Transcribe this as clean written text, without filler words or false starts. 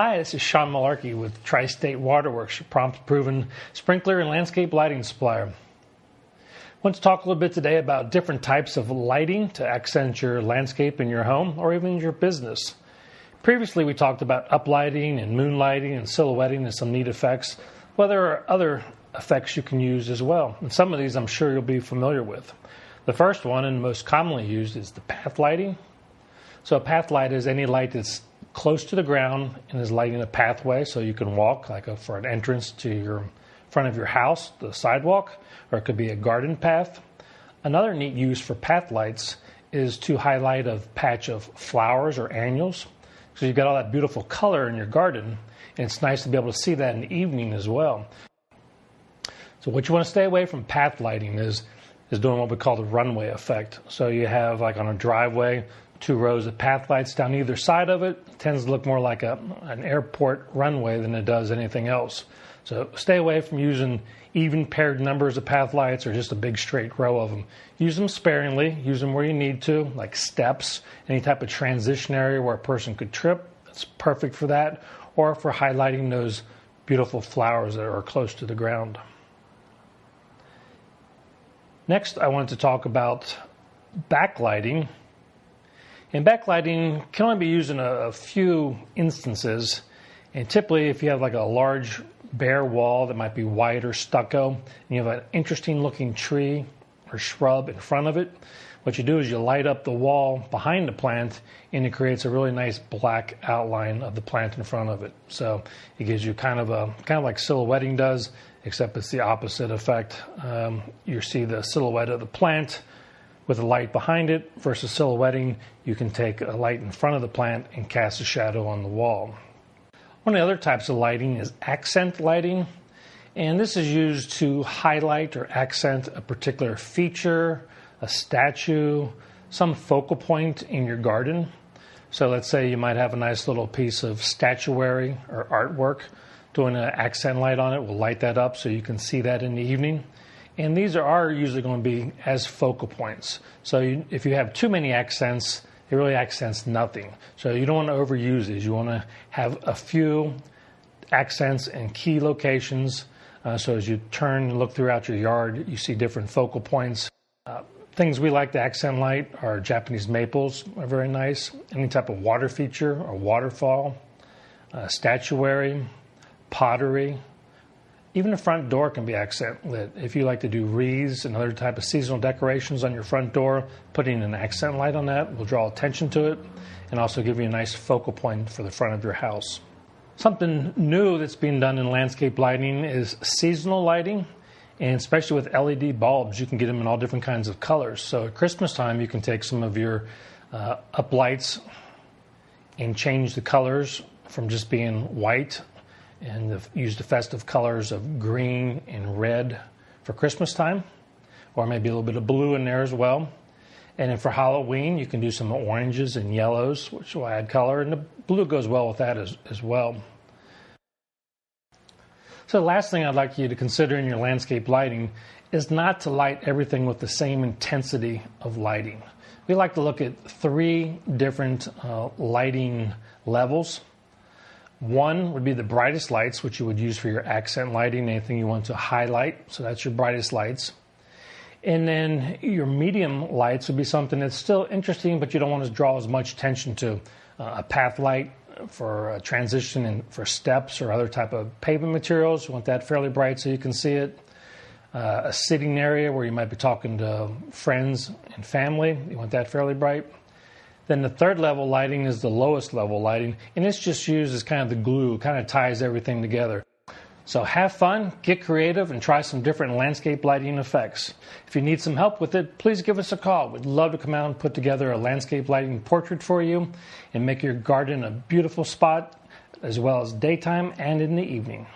Hi, this is Sean Mullarkey with TriState Waterworks, your prompt proven sprinkler and landscape lighting supplier. I want to talk a little bit today about different types of lighting to accent your landscape in your home or even your business. Previously, we talked about uplighting and moonlighting and silhouetting and some neat effects. Well, there are other effects you can use as well, and some of these I'm sure you'll be familiar with. The first one and most commonly used is the path lighting. So a path light is any light that's close to the ground and is lighting a pathway so you can walk, for an entrance to your front of your house, the sidewalk, or it could be a garden path. Another neat use for path lights is to highlight a patch of flowers or annuals. So you've got all that beautiful color in your garden, and it's nice to be able to see that in the evening as well. So what you want to stay away from path lighting is doing what we call the runway effect. So you have, like on a driveway, 2 rows of path lights down either side of it. It tends to look more like an airport runway than it does anything else. So stay away from using even paired numbers of path lights or just a big straight row of them. Use them sparingly. Use them where you need to, like steps, any type of transition area where a person could trip. That's perfect for that. Or for highlighting those beautiful flowers that are close to the ground. Next, I wanted to talk about backlighting. And backlighting can only be used in a few instances. And typically, if you have like a large bare wall that might be white or stucco, and you have an interesting looking tree or shrub in front of it, what you do is you light up the wall behind the plant and it creates a really nice black outline of the plant in front of it. So it gives you kind of like silhouetting does, except it's the opposite effect. You see the silhouette of the plant with a light behind it versus silhouetting. You can take a light in front of the plant and cast a shadow on the wall. One of the other types of lighting is accent lighting, and this is used to highlight or accent a particular feature, a statue, some focal point in your garden. So let's say you might have a nice little piece of statuary or artwork. Doing an accent light on it will light that up so you can see that in the evening. And these are usually going to be as focal points. So if you have too many accents, it really accents nothing. So you don't want to overuse these. You want to have a few accents in key locations. So as you turn and look throughout your yard, you see different focal points. Things we like to accent light are Japanese maples, are very nice. Any type of water feature or waterfall, statuary, pottery. Even the front door can be accent lit. If you like to do wreaths and other type of seasonal decorations on your front door, putting an accent light on that will draw attention to it and also give you a nice focal point for the front of your house. Something new that's being done in landscape lighting is seasonal lighting, and especially with LED bulbs, you can get them in all different kinds of colors. So at Christmas time, you can take some of your uplights and change the colors from just being white and use the festive colors of green and red for Christmas time, or maybe a little bit of blue in there as well. And then for Halloween, you can do some oranges and yellows, which will add color, and the blue goes well with that as well. So the last thing I'd like you to consider in your landscape lighting is not to light everything with the same intensity of lighting. We like to look at 3 different lighting levels. One would be the brightest lights, which you would use for your accent lighting, anything you want to highlight. So that's your brightest lights. And then your medium lights would be something that's still interesting, but you don't want to draw as much attention to. A path light for a transition and for steps or other type of pavement materials. You want that fairly bright so you can see it. A sitting area where you might be talking to friends and family. You want that fairly bright. Then the third level lighting is the lowest level lighting, and it's just used as kind of the glue, kind of ties everything together. So have fun, get creative, and try some different landscape lighting effects. If you need some help with it, please give us a call. We'd love to come out and put together a landscape lighting portrait for you and make your garden a beautiful spot as well as daytime and in the evening.